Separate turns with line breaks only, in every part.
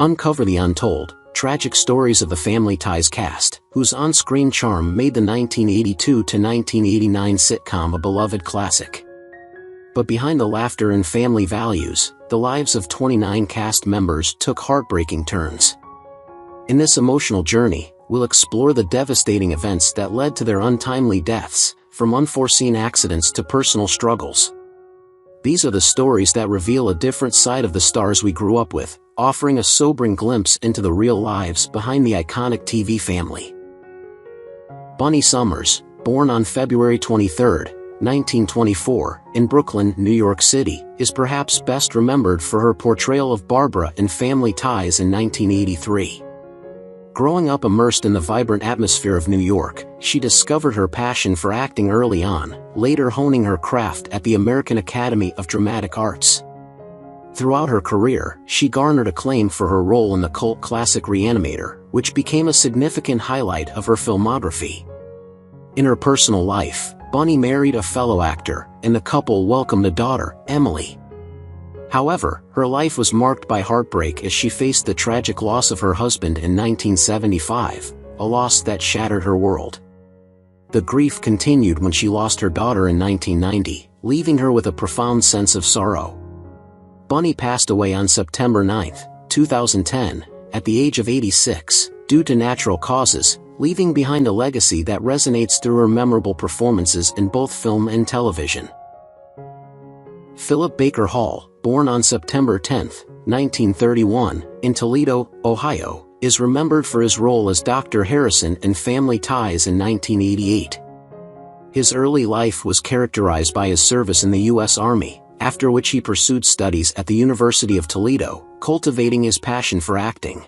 Uncover the Untold, tragic stories of the Family Ties cast, whose on-screen charm made the 1982 to 1989 sitcom a beloved classic. But behind the laughter and family values, the lives of 29 cast members took heartbreaking turns. In this emotional journey, we'll explore the devastating events that led to their untimely deaths, from unforeseen accidents to personal struggles. These are the stories that reveal a different side of the stars we grew up with, offering a sobering glimpse into the real lives behind the iconic TV family. Bunny Summers, born on February 23, 1924, in Brooklyn, New York City, is perhaps best remembered for her portrayal of Barbara in Family Ties in 1983. Growing up immersed in the vibrant atmosphere of New York, she discovered her passion for acting early on, later honing her craft at the American Academy of Dramatic Arts. Throughout her career, she garnered acclaim for her role in the cult classic Reanimator, which became a significant highlight of her filmography. In her personal life, Bunny married a fellow actor, and the couple welcomed a daughter, Emily. However, her life was marked by heartbreak as she faced the tragic loss of her husband in 1975, a loss that shattered her world. The grief continued when she lost her daughter in 1990, leaving her with a profound sense of sorrow. Bunny passed away on September 9, 2010, at the age of 86, due to natural causes, leaving behind a legacy that resonates through her memorable performances in both film and television. Philip Baker Hall, born on September 10, 1931, in Toledo, Ohio, is remembered for his role as Dr. Harrison in Family Ties in 1988. His early life was characterized by his service in the U.S. Army, after which he pursued studies at the University of Toledo, cultivating his passion for acting.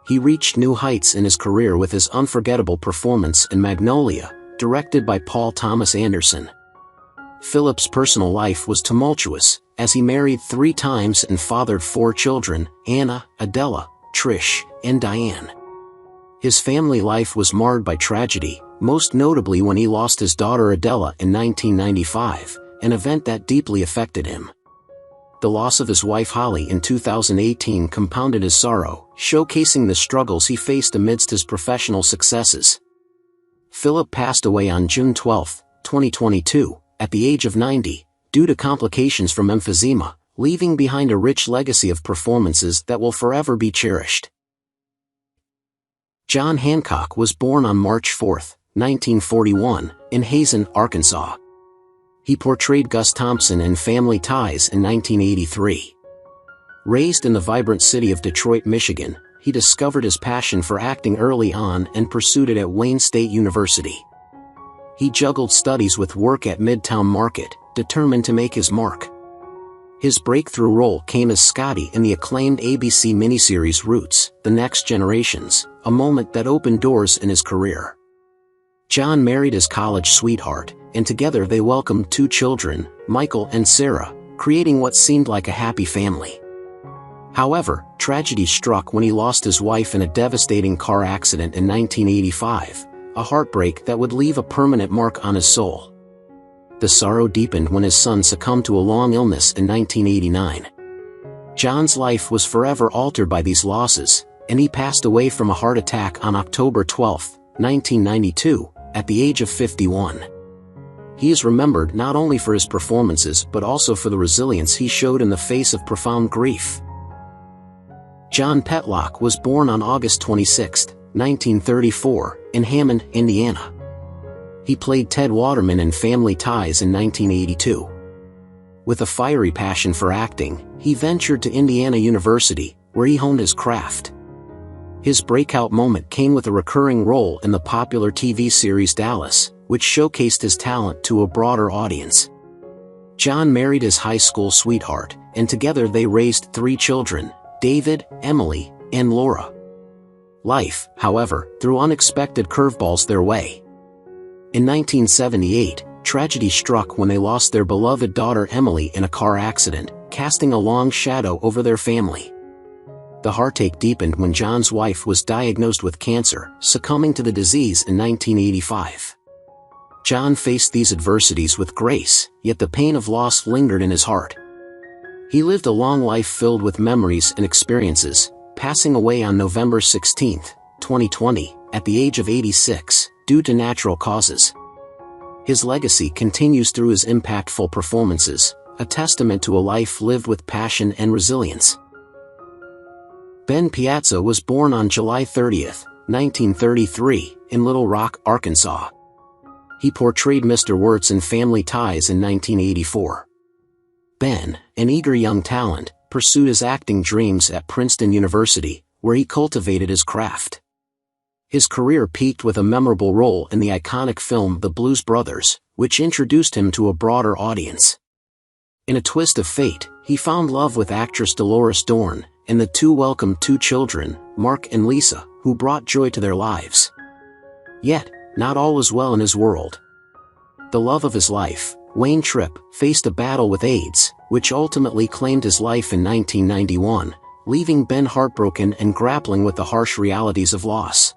He reached new heights in his career with his unforgettable performance in Magnolia, directed by Paul Thomas Anderson. Philip's personal life was tumultuous, as he married 3 times and fathered 4 children, Anna, Adela, Trish, and Diane. His family life was marred by tragedy, most notably when he lost his daughter Adela in 1995, an event that deeply affected him. The loss of his wife Holly in 2018 compounded his sorrow, showcasing the struggles he faced amidst his professional successes. Philip passed away on June 12, 2022, at the age of 90, due to complications from emphysema, leaving behind a rich legacy of performances that will forever be cherished. John Hancock was born on March 4, 1941, in Hazen, Arkansas. He portrayed Gus Thompson in Family Ties in 1983. Raised in the vibrant city of Detroit, Michigan, he discovered his passion for acting early on and pursued it at Wayne State University. He juggled studies with work at Midtown Market, determined to make his mark. His breakthrough role came as Scotty in the acclaimed ABC miniseries Roots, The Next Generations, a moment that opened doors in his career. John married his college sweetheart, and together they welcomed 2 children, Michael and Sarah, creating what seemed like a happy family. However, tragedy struck when he lost his wife in a devastating car accident in 1985, a heartbreak that would leave a permanent mark on his soul. The sorrow deepened when his son succumbed to a long illness in 1989. John's life was forever altered by these losses, and he passed away from a heart attack on October 12, 1992, at the age of 51. He is remembered not only for his performances but also for the resilience he showed in the face of profound grief. John Petlock was born on August 26, 1934, in Hammond, Indiana. He played Ted Waterman in Family Ties in 1982. With a fiery passion for acting, he ventured to Indiana University, where he honed his craft. His breakout moment came with a recurring role in the popular TV series Dallas, which showcased his talent to a broader audience. John married his high school sweetheart, and together they raised 3 children, David, Emily, and Laura. Life, however, threw unexpected curveballs their way. In 1978, tragedy struck when they lost their beloved daughter Emily in a car accident, casting a long shadow over their family. The heartache deepened when John's wife was diagnosed with cancer, succumbing to the disease in 1985. John faced these adversities with grace, yet the pain of loss lingered in his heart. He lived a long life filled with memories and experiences, passing away on November 16, 2020, at the age of 86, due to natural causes. His legacy continues through his impactful performances, a testament to a life lived with passion and resilience. Ben Piazza was born on July 30, 1933, in Little Rock, Arkansas. He portrayed Mr. Wirtz in Family Ties in 1984. Ben, an eager young talent, pursued his acting dreams at Princeton University, where he cultivated his craft. His career peaked with a memorable role in the iconic film The Blues Brothers, which introduced him to a broader audience. In a twist of fate, he found love with actress Dolores Dorn, and the two welcomed two children, Mark and Lisa, who brought joy to their lives. Yet, not all was well in his world. The love of his life, Wayne Tripp, faced a battle with AIDS, which ultimately claimed his life in 1991, leaving Ben heartbroken and grappling with the harsh realities of loss.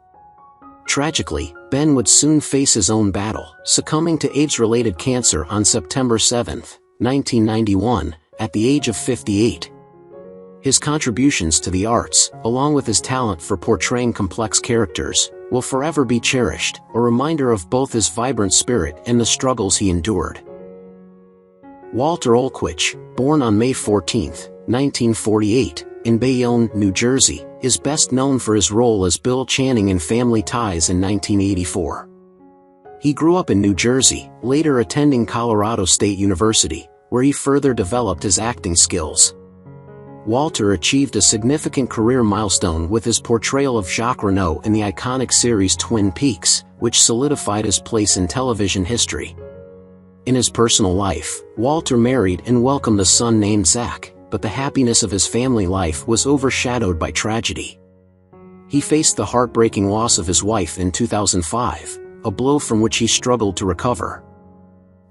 Tragically, Ben would soon face his own battle, succumbing to AIDS-related cancer on September 7, 1991, at the age of 58. His contributions to the arts, along with his talent for portraying complex characters, will forever be cherished, a reminder of both his vibrant spirit and the struggles he endured. Walter Olquich, born on May 14, 1948, in Bayonne, New Jersey, is best known for his role as Bill Channing in Family Ties in 1984. He grew up in New Jersey, later attending Colorado State University, where he further developed his acting skills. Walter achieved a significant career milestone with his portrayal of Jacques Renault in the iconic series Twin Peaks, which solidified his place in television history. In his personal life, Walter married and welcomed a son named Zach, but the happiness of his family life was overshadowed by tragedy. He faced the heartbreaking loss of his wife in 2005, a blow from which he struggled to recover.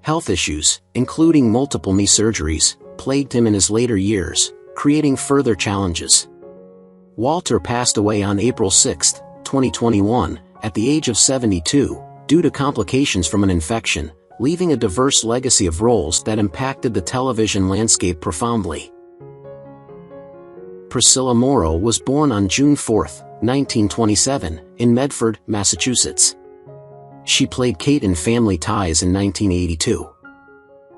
Health issues, including multiple knee surgeries, plagued him in his later years, creating further challenges. Walter passed away on April 6, 2021, at the age of 72, due to complications from an infection, leaving a diverse legacy of roles that impacted the television landscape profoundly. Priscilla Morrow was born on June 4, 1927, in Medford, Massachusetts. She played Kate in Family Ties in 1982.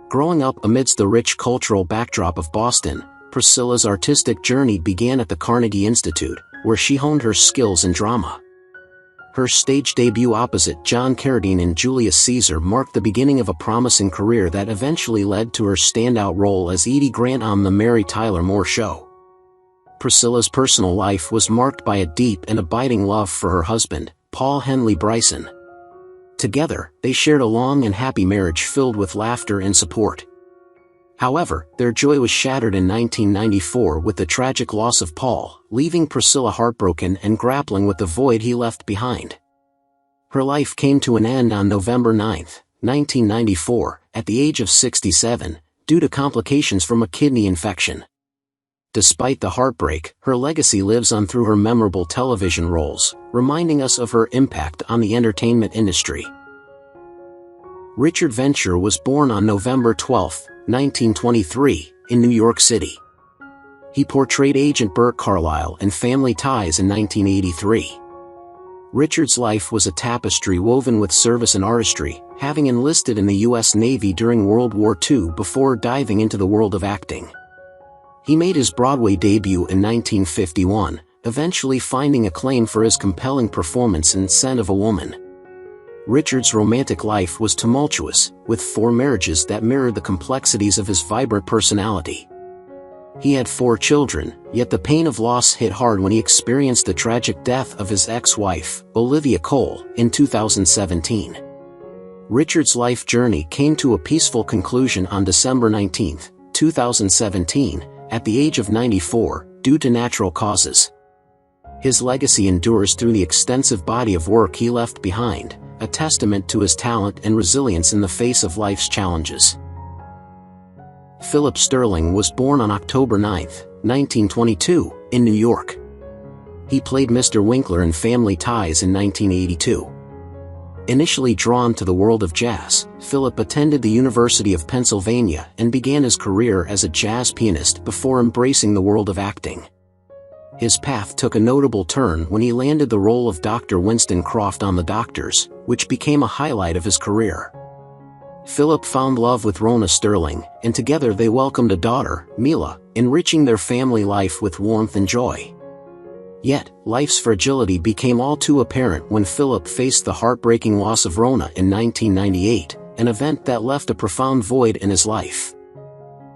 Growing up amidst the rich cultural backdrop of Boston, Priscilla's artistic journey began at the Carnegie Institute, where she honed her skills in drama. Her stage debut opposite John Carradine in Julius Caesar marked the beginning of a promising career that eventually led to her standout role as Edie Grant on The Mary Tyler Moore Show. Priscilla's personal life was marked by a deep and abiding love for her husband, Paul Henley Bryson. Together, they shared a long and happy marriage filled with laughter and support. However, their joy was shattered in 1994 with the tragic loss of Paul, leaving Priscilla heartbroken and grappling with the void he left behind. Her life came to an end on November 9, 1994, at the age of 67, due to complications from a kidney infection. Despite the heartbreak, her legacy lives on through her memorable television roles, reminding us of her impact on the entertainment industry. Richard Venture was born on November 12, 1923, in New York City. He portrayed Agent Burt Carlisle in Family Ties in 1983. Richard's life was a tapestry woven with service and artistry, having enlisted in the U.S. Navy during World War II before diving into the world of acting. He made his Broadway debut in 1951, eventually finding acclaim for his compelling performance in Scent of a Woman. Richard's romantic life was tumultuous, with 4 marriages that mirrored the complexities of his vibrant personality. He had 4 children, yet the pain of loss hit hard when he experienced the tragic death of his ex-wife, Olivia Cole, in 2017. Richard's life journey came to a peaceful conclusion on December 19, 2017, at the age of 94, due to natural causes. His legacy endures through the extensive body of work he left behind, a testament to his talent and resilience in the face of life's challenges. Philip Sterling was born on October 9, 1922, in New York. He played Mr. Winkler in Family Ties in 1982. Initially drawn to the world of jazz, Philip attended the University of Pennsylvania and began his career as a jazz pianist before embracing the world of acting. His path took a notable turn when he landed the role of Dr. Winston Croft on The Doctors, which became a highlight of his career. Philip found love with Rona Sterling, and together they welcomed a daughter, Mila, enriching their family life with warmth and joy. Yet, life's fragility became all too apparent when Philip faced the heartbreaking loss of Rona in 1998, an event that left a profound void in his life.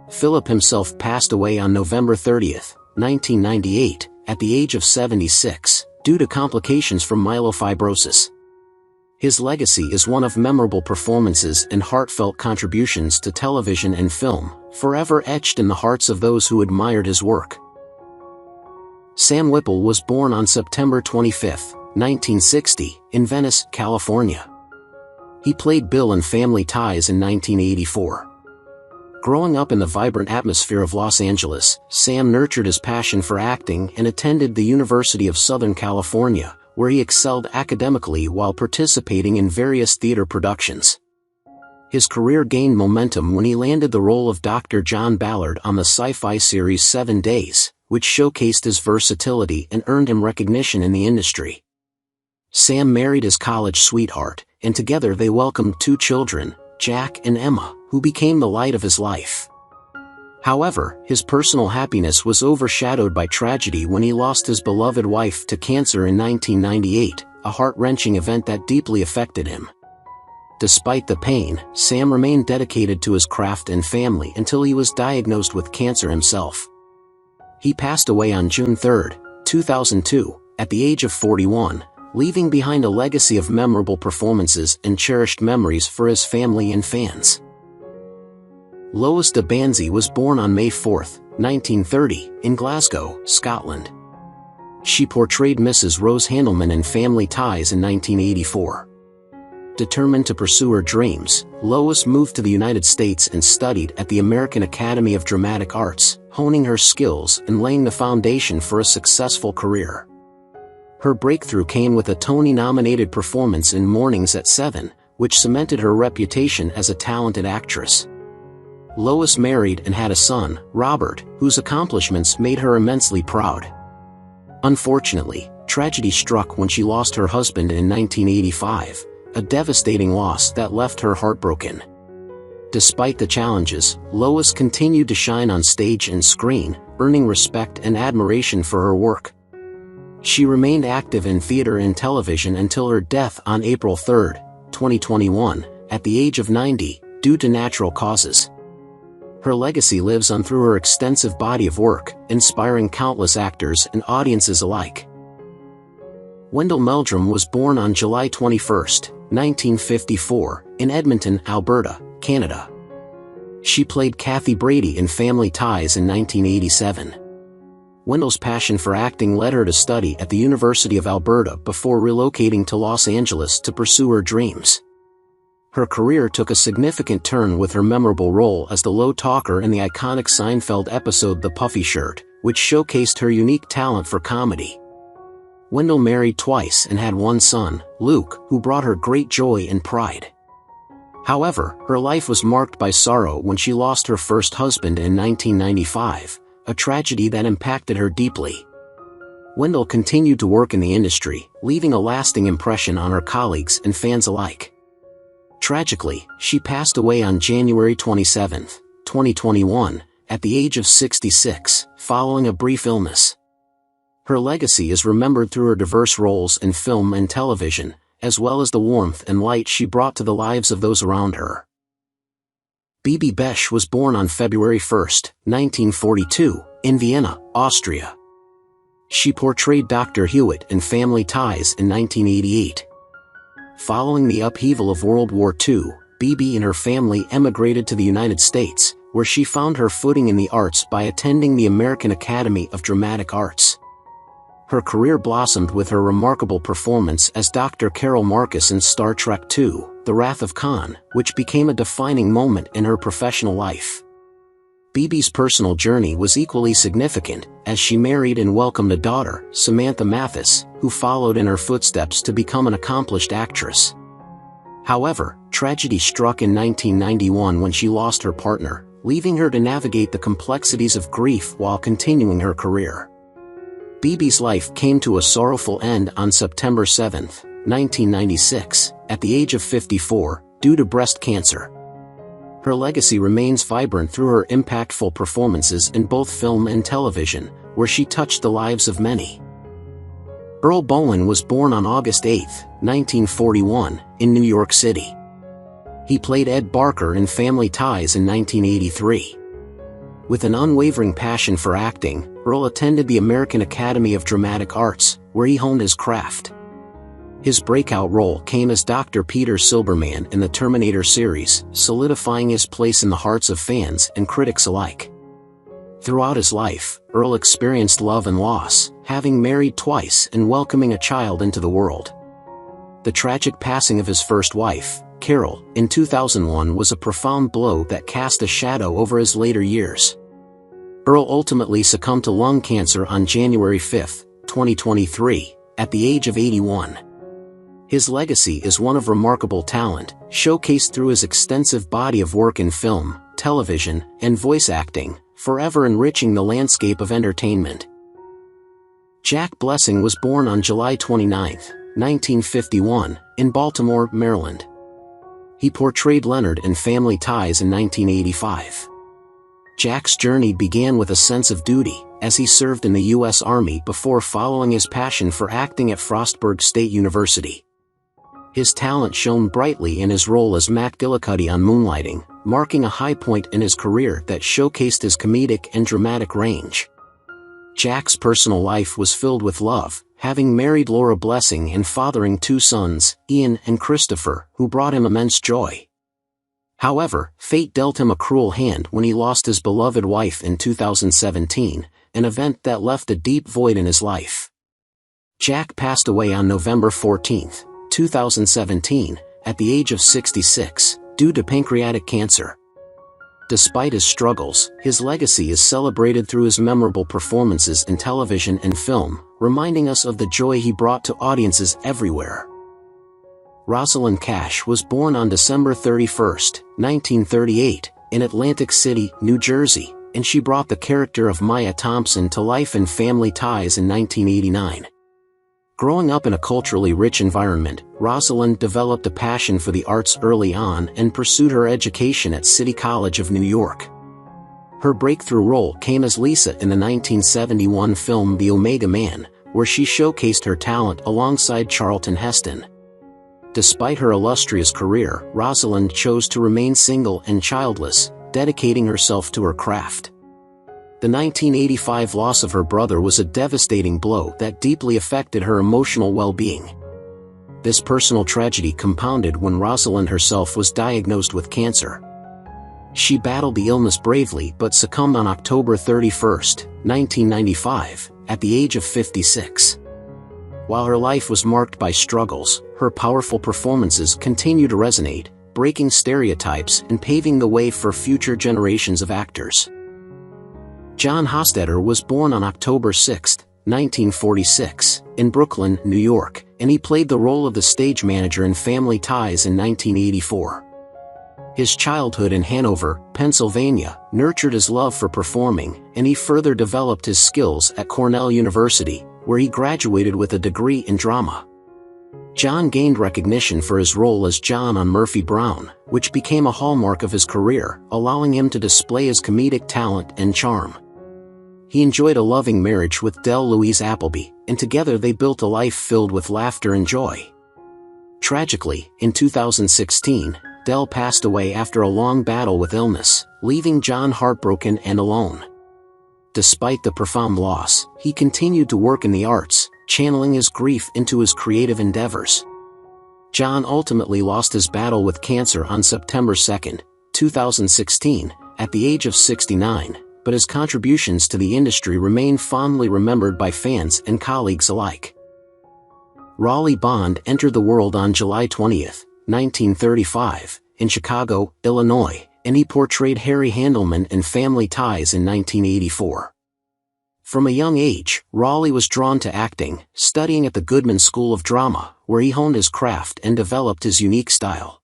Philip himself passed away on November 30, 1998, at the age of 76, due to complications from myelofibrosis. His legacy is one of memorable performances and heartfelt contributions to television and film, forever etched in the hearts of those who admired his work. Sam Whipple was born on September 25, 1960, in Venice, California. He played Bill in Family Ties in 1984. Growing up in the vibrant atmosphere of Los Angeles, Sam nurtured his passion for acting and attended the University of Southern California, where he excelled academically while participating in various theater productions. His career gained momentum when he landed the role of Dr. John Ballard on the sci-fi series 7 Days, which showcased his versatility and earned him recognition in the industry. Sam married his college sweetheart, and together they welcomed 2 children, Jack and Emma, who became the light of his life. However, his personal happiness was overshadowed by tragedy when he lost his beloved wife to cancer in 1998, a heart-wrenching event that deeply affected him. Despite the pain, Sam remained dedicated to his craft and family until he was diagnosed with cancer himself. He passed away on June 3, 2002, at the age of 41, leaving behind a legacy of memorable performances and cherished memories for his family and fans. Lois Deany was born on May 4, 1930, in Glasgow, Scotland. She portrayed Mrs. Rose Handelman in Family Ties in 1984. Determined to pursue her dreams, Lois moved to the United States and studied at the American Academy of Dramatic Arts, honing her skills and laying the foundation for a successful career. Her breakthrough came with a Tony-nominated performance in Mornings at 7, which cemented her reputation as a talented actress. Lois married and had a son, Robert, whose accomplishments made her immensely proud. Unfortunately, tragedy struck when she lost her husband in 1985, a devastating loss that left her heartbroken. Despite the challenges, Lois continued to shine on stage and screen, earning respect and admiration for her work. She remained active in theater and television until her death on April 3, 2021, at the age of 90, due to natural causes. Her legacy lives on through her extensive body of work, inspiring countless actors and audiences alike. Wendell Meldrum was born on July 21, 1954, in Edmonton, Alberta, Canada. She played Kathy Brady in Family Ties in 1987. Wendell's passion for acting led her to study at the University of Alberta before relocating to Los Angeles to pursue her dreams. Her career took a significant turn with her memorable role as the low talker in the iconic Seinfeld episode The Puffy Shirt, which showcased her unique talent for comedy. Wendell married twice and had one son, Luke, who brought her great joy and pride. However, her life was marked by sorrow when she lost her first husband in 1995, a tragedy that impacted her deeply. Wendell continued to work in the industry, leaving a lasting impression on her colleagues and fans alike. Tragically, she passed away on January 27, 2021, at the age of 66, following a brief illness. Her legacy is remembered through her diverse roles in film and television, as well as the warmth and light she brought to the lives of those around her. Bibi Besch was born on February 1, 1942, in Vienna, Austria. She portrayed Dr. Hewitt in Family Ties in 1988. Following the upheaval of World War II, Bibi and her family emigrated to the United States, where she found her footing in the arts by attending the American Academy of Dramatic Arts. Her career blossomed with her remarkable performance as Dr. Carol Marcus in Star Trek II, The Wrath of Khan, which became a defining moment in her professional life. Bibi's personal journey was equally significant, as she married and welcomed a daughter, Samantha Mathis, who followed in her footsteps to become an accomplished actress. However, tragedy struck in 1991 when she lost her partner, leaving her to navigate the complexities of grief while continuing her career. Beebe's life came to a sorrowful end on September 7, 1996, at the age of 54, due to breast cancer. Her legacy remains vibrant through her impactful performances in both film and television, where she touched the lives of many. Earl Bowen was born on August 8, 1941, in New York City. He played Ed Barker in Family Ties in 1983. With an unwavering passion for acting, Earl attended the American Academy of Dramatic Arts, where he honed his craft. His breakout role came as Dr. Peter Silberman in the Terminator series, solidifying his place in the hearts of fans and critics alike. Throughout his life, Earl experienced love and loss, having married twice and welcoming a child into the world. The tragic passing of his first wife, Carol, in 2001 was a profound blow that cast a shadow over his later years. Earl ultimately succumbed to lung cancer on January 5, 2023, at the age of 81. His legacy is one of remarkable talent, showcased through his extensive body of work in film, television, and voice acting, forever enriching the landscape of entertainment. Jack Blessing was born on July 29, 1951, in Baltimore, Maryland. He portrayed Leonard in Family Ties in 1985. Jack's journey began with a sense of duty, as he served in the U.S. Army before following his passion for acting at Frostburg State University. His talent shone brightly in his role as Matt Gillicuddy on Moonlighting, marking a high point in his career that showcased his comedic and dramatic range. Jack's personal life was filled with love, having married Laura Blessing and fathering two sons, Ian and Christopher, who brought him immense joy. However, fate dealt him a cruel hand when he lost his beloved wife in 2017, an event that left a deep void in his life. Jack passed away on November 14, 2017, at the age of 66, due to pancreatic cancer. Despite his struggles, his legacy is celebrated through his memorable performances in television and film, reminding us of the joy he brought to audiences everywhere. Rosalind Cash was born on December 31, 1938, in Atlantic City, New Jersey, and she brought the character of Maya Thompson to life in Family Ties in 1989. Growing up in a culturally rich environment, Rosalind developed a passion for the arts early on and pursued her education at City College of New York. Her breakthrough role came as Lisa in the 1971 film The Omega Man, where she showcased her talent alongside Charlton Heston. Despite her illustrious career, Rosalind chose to remain single and childless, dedicating herself to her craft. The 1985 loss of her brother was a devastating blow that deeply affected her emotional well-being. This personal tragedy compounded when Rosalind herself was diagnosed with cancer. She battled the illness bravely but succumbed on October 31, 1995, at the age of 56. While her life was marked by struggles, her powerful performances continue to resonate, breaking stereotypes and paving the way for future generations of actors. John Hostetter was born on October 6, 1946, in Brooklyn, New York, and he played the role of the stage manager in Family Ties in 1984. His childhood in Hanover, Pennsylvania, nurtured his love for performing, and he further developed his skills at Cornell University, where he graduated with a degree in drama. John gained recognition for his role as John on Murphy Brown, which became a hallmark of his career, allowing him to display his comedic talent and charm. He enjoyed a loving marriage with Dell Louise Appleby, and together they built a life filled with laughter and joy. Tragically, in 2016, Dell passed away after a long battle with illness, leaving John heartbroken and alone. Despite the profound loss, he continued to work in the arts, channeling his grief into his creative endeavors. John ultimately lost his battle with cancer on September 2, 2016, at the age of 69, but his contributions to the industry remain fondly remembered by fans and colleagues alike. Raleigh Bond entered the world on July 20, 1935, in Chicago, Illinois, and he portrayed Harry Handelman in Family Ties in 1984. From a young age, Raleigh was drawn to acting, studying at the Goodman School of Drama, where he honed his craft and developed his unique style.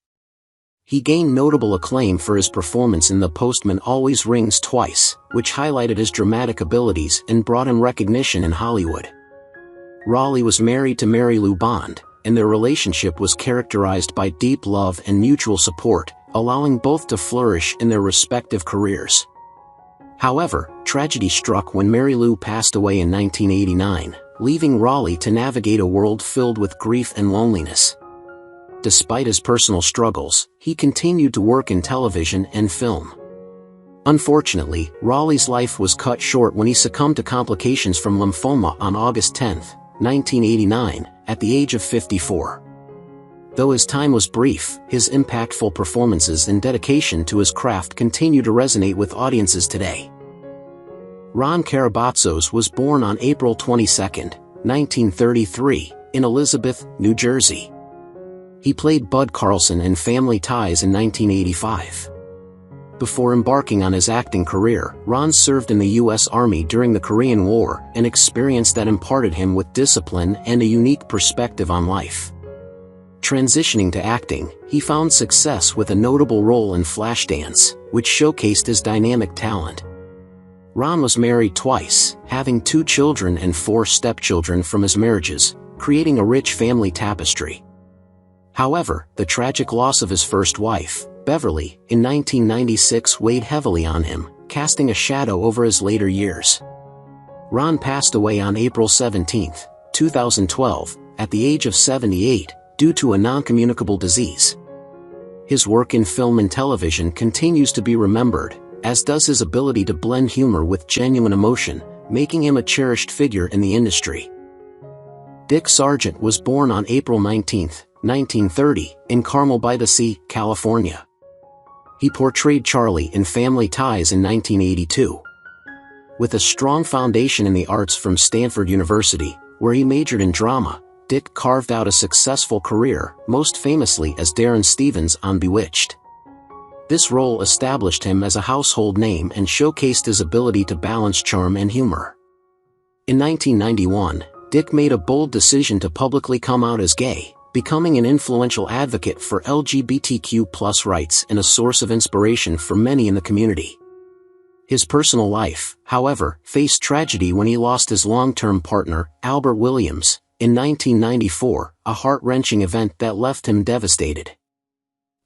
He gained notable acclaim for his performance in The Postman Always Rings Twice, which highlighted his dramatic abilities and brought him recognition in Hollywood. Raleigh was married to Mary Lou Bond, and their relationship was characterized by deep love and mutual support, allowing both to flourish in their respective careers. However, tragedy struck when Mary Lou passed away in 1989, leaving Raleigh to navigate a world filled with grief and loneliness. Despite his personal struggles, he continued to work in television and film. Unfortunately, Raleigh's life was cut short when he succumbed to complications from lymphoma on August 10, 1989, at the age of 54. Though his time was brief, his impactful performances and dedication to his craft continue to resonate with audiences today. Ron Carabatsos was born on April 22, 1933, in Elizabeth, New Jersey. He played Bud Carlson in Family Ties in 1985. Before embarking on his acting career, Ron served in the U.S. Army during the Korean War, an experience that imparted him with discipline and a unique perspective on life. Transitioning to acting, he found success with a notable role in Flashdance, which showcased his dynamic talent. Ron was married twice, having 2 children and 4 stepchildren from his marriages, creating a rich family tapestry. However, the tragic loss of his first wife, Beverly, in 1996 weighed heavily on him, casting a shadow over his later years. Ron passed away on April 17, 2012, at the age of 78, due to a non-communicable disease. His work in film and television continues to be remembered, as does his ability to blend humor with genuine emotion, making him a cherished figure in the industry. Dick Sargent was born on April 19, 1930, in Carmel-by-the-Sea, California. He portrayed Charlie in Family Ties in 1982. With a strong foundation in the arts from Stanford University, where he majored in drama, Dick carved out a successful career, most famously as Darren Stevens on Bewitched. This role established him as a household name and showcased his ability to balance charm and humor. In 1991, Dick made a bold decision to publicly come out as gay, becoming an influential advocate for LGBTQ+ rights and a source of inspiration for many in the community. His personal life, however, faced tragedy when he lost his long-term partner, Albert Williams, in 1994, a heart-wrenching event that left him devastated.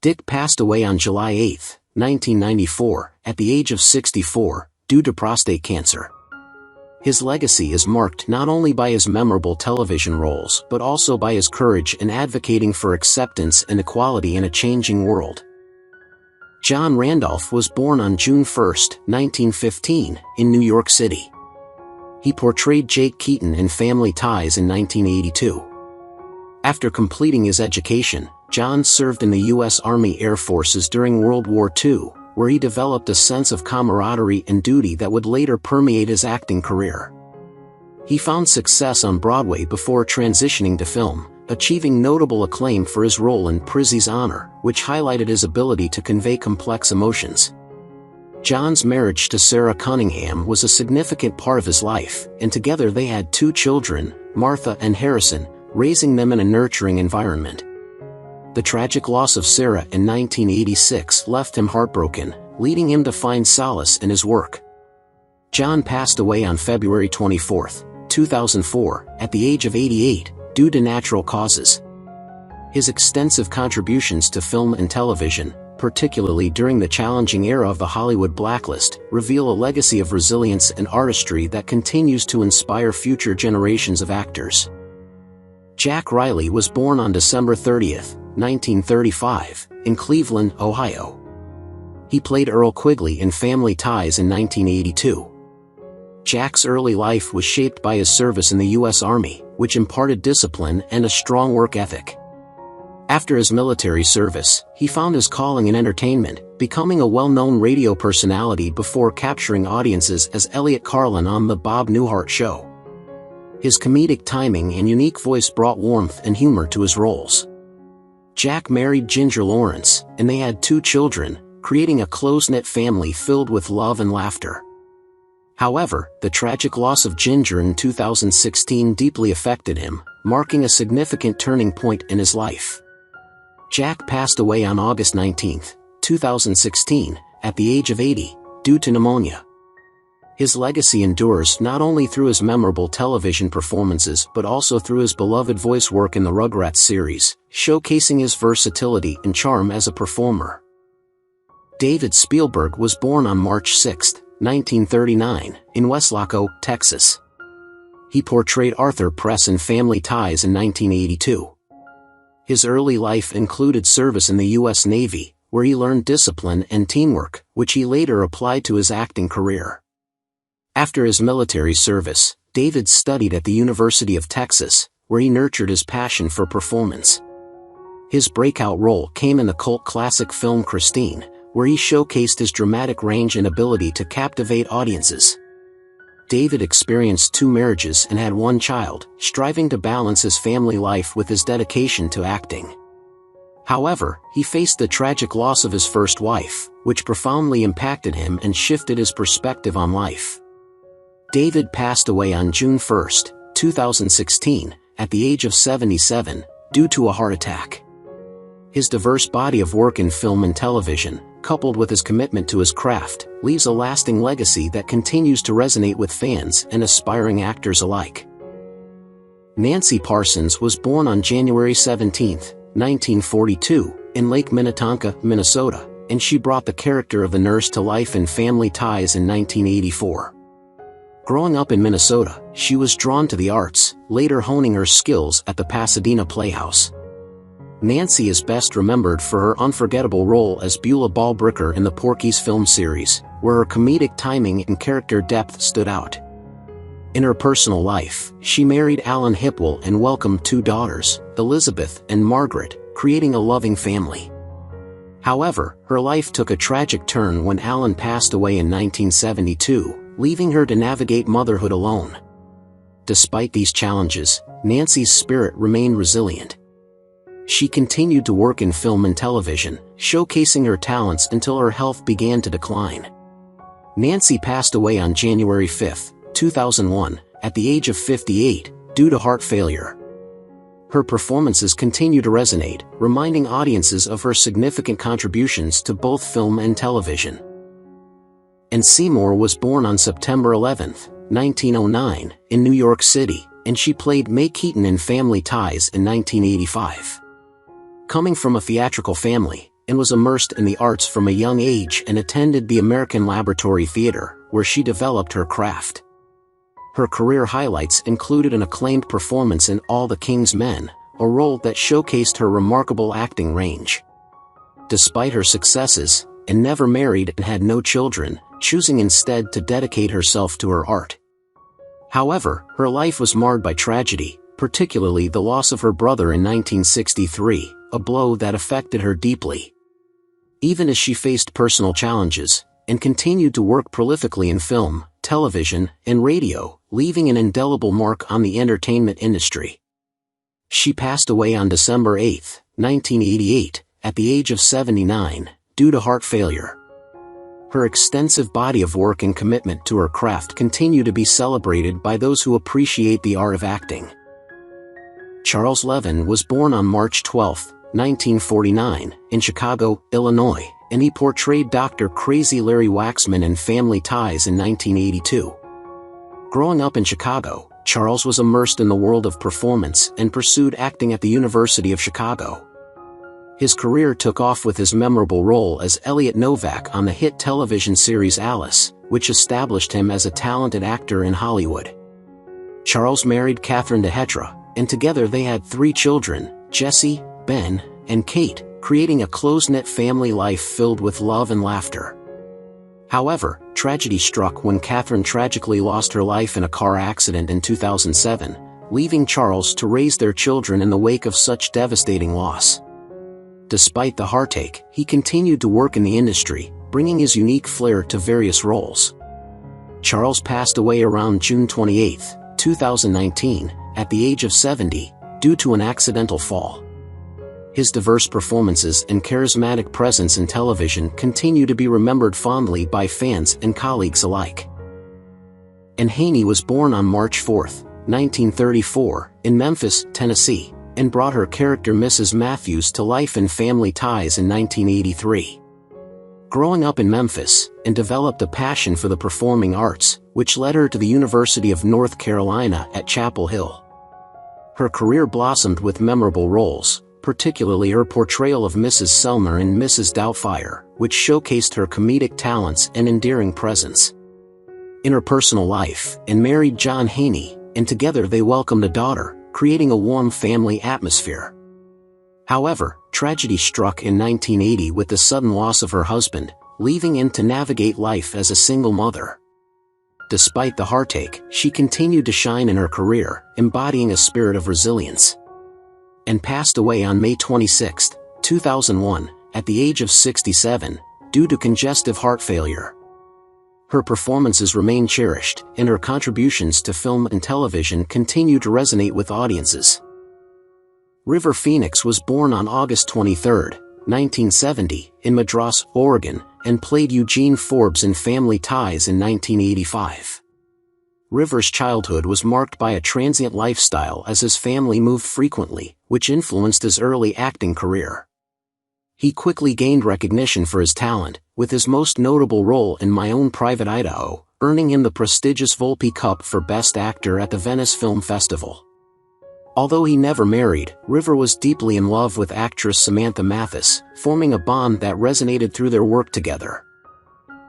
Dick passed away on July 8, 1994, at the age of 64, due to prostate cancer. His legacy is marked not only by his memorable television roles but also by his courage in advocating for acceptance and equality in a changing world. John Randolph was born on June 1, 1915, in New York City. He portrayed Jake Keaton in Family Ties in 1982. After completing his education, John served in the U.S. Army Air Forces during World War II, where he developed a sense of camaraderie and duty that would later permeate his acting career. He found success on Broadway before transitioning to film, achieving notable acclaim for his role in Prizzy's Honor, which highlighted his ability to convey complex emotions. John's marriage to Sarah Cunningham was a significant part of his life, and together they had 2 children, Martha and Harrison, raising them in a nurturing environment. The tragic loss of Sarah in 1986 left him heartbroken, leading him to find solace in his work. John passed away on February 24, 2004, at the age of 88, due to natural causes. His extensive contributions to film and television, particularly during the challenging era of the Hollywood blacklist, reveal a legacy of resilience and artistry that continues to inspire future generations of actors. Jack Riley was born on December 30, 1935, in Cleveland, Ohio. He played Earl Quigley in Family Ties in 1982. Jack's early life was shaped by his service in the U.S. Army, which imparted discipline and a strong work ethic. After his military service, he found his calling in entertainment, becoming a well-known radio personality before capturing audiences as Elliot Carlin on The Bob Newhart Show. His comedic timing and unique voice brought warmth and humor to his roles. Jack married Ginger Lawrence, and they had 2 children, creating a close-knit family filled with love and laughter. However, the tragic loss of Ginger in 2016 deeply affected him, marking a significant turning point in his life. Jack passed away on August 19, 2016, at the age of 80, due to pneumonia. His legacy endures not only through his memorable television performances but also through his beloved voice work in the Rugrats series, showcasing his versatility and charm as a performer. David Spielberg was born on March 6, 1939, in Weslaco, Texas. He portrayed Arthur Press in Family Ties in 1982. His early life included service in the U.S. Navy, where he learned discipline and teamwork, which he later applied to his acting career. After his military service, David studied at the University of Texas, where he nurtured his passion for performance. His breakout role came in the cult classic film Christine, where he showcased his dramatic range and ability to captivate audiences. David experienced 2 marriages and had 1 child, striving to balance his family life with his dedication to acting. However, he faced the tragic loss of his first wife, which profoundly impacted him and shifted his perspective on life. David passed away on June 1, 2016, at the age of 77, due to a heart attack. His diverse body of work in film and television, coupled with his commitment to his craft, leaves a lasting legacy that continues to resonate with fans and aspiring actors alike. Nancy Parsons was born on January 17, 1942, in Lake Minnetonka, Minnesota, and she brought the character of the nurse to life in Family Ties in 1984. Growing up in Minnesota, she was drawn to the arts, later honing her skills at the Pasadena Playhouse. Nancy is best remembered for her unforgettable role as Beulah Ballbricker in the Porky's film series, where her comedic timing and character depth stood out. In her personal life, she married Alan Whipple and welcomed 2 daughters, Elizabeth and Margaret, creating a loving family. However, her life took a tragic turn when Alan passed away in 1972, leaving her to navigate motherhood alone. Despite these challenges, Nancy's spirit remained resilient. She continued to work in film and television, showcasing her talents until her health began to decline. Nancy passed away on January 5, 2001, at the age of 58, due to heart failure. Her performances continue to resonate, reminding audiences of her significant contributions to both film and television. And Seymour was born on September 11, 1909, in New York City, and she played May Keaton in Family Ties in 1985. Coming from a theatrical family, and was immersed in the arts from a young age and attended the American Laboratory Theater, where she developed her craft. Her career highlights included an acclaimed performance in All the King's Men, a role that showcased her remarkable acting range. Despite her successes, and never married and had no children, choosing instead to dedicate herself to her art. However, her life was marred by tragedy, particularly the loss of her brother in 1963, a blow that affected her deeply. Even as she faced personal challenges, and continued to work prolifically in film, television, and radio, leaving an indelible mark on the entertainment industry. She passed away on December 8, 1988, at the age of 79, due to heart failure. Her extensive body of work and commitment to her craft continue to be celebrated by those who appreciate the art of acting. Charles Levan was born on March 12, 1949, in Chicago, Illinois, and he portrayed Dr. Crazy Larry Waxman in Family Ties in 1982. Growing up in Chicago, Charles was immersed in the world of performance and pursued acting at the University of Chicago. His career took off with his memorable role as Elliot Novak on the hit television series Alice, which established him as a talented actor in Hollywood. Charles married Catherine DeHetra, and together they had 3 children, Jesse, Ben, and Kate, creating a close-knit family life filled with love and laughter. However, tragedy struck when Catherine tragically lost her life in a car accident in 2007, leaving Charles to raise their children in the wake of such devastating loss. Despite the heartache, he continued to work in the industry, bringing his unique flair to various roles. Charles passed away around June 28, 2019, at the age of 70, due to an accidental fall. His diverse performances and charismatic presence in television continue to be remembered fondly by fans and colleagues alike. Anne Haney was born on March 4, 1934, in Memphis, Tennessee, and brought her character Mrs. Matthews to life in Family Ties in 1983. Growing up in Memphis, and developed a passion for the performing arts, which led her to the University of North Carolina at Chapel Hill. Her career blossomed with memorable roles, particularly her portrayal of Mrs. Selmer in Mrs. Doubtfire, which showcased her comedic talents and endearing presence. In her personal life, Anne married John Haney, and together they welcomed a daughter, creating a warm family atmosphere. However, tragedy struck in 1980 with the sudden loss of her husband, leaving Anne to navigate life as a single mother. Despite the heartache, she continued to shine in her career, embodying a spirit of resilience. And passed away on May 26, 2001, at the age of 67, due to congestive heart failure. Her performances remain cherished, and her contributions to film and television continue to resonate with audiences. River Phoenix was born on August 23, 1970, in Madras, Oregon, and played Eugene Forbes in Family Ties in 1985. River's childhood was marked by a transient lifestyle as his family moved frequently, which influenced his early acting career. He quickly gained recognition for his talent, with his most notable role in My Own Private Idaho, earning him the prestigious Volpe Cup for Best Actor at the Venice Film Festival. Although he never married, River was deeply in love with actress Samantha Mathis, forming a bond that resonated through their work together.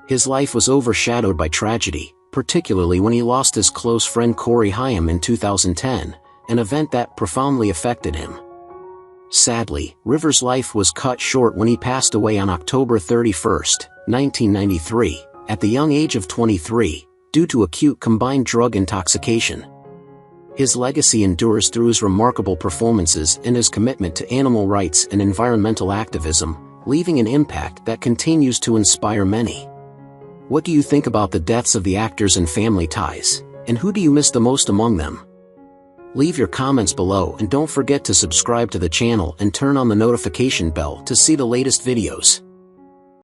His life was overshadowed by tragedy, particularly when he lost his close friend Corey Haim in 2010, an event that profoundly affected him. Sadly, River's life was cut short when he passed away on October 31, 1993, at the young age of 23, due to acute combined drug intoxication. His legacy endures through his remarkable performances and his commitment to animal rights and environmental activism, leaving an impact that continues to inspire many. What do you think about the deaths of the actors in Family Ties, and who do you miss the most among them? Leave your comments below and don't forget to subscribe to the channel and turn on the notification bell to see the latest videos.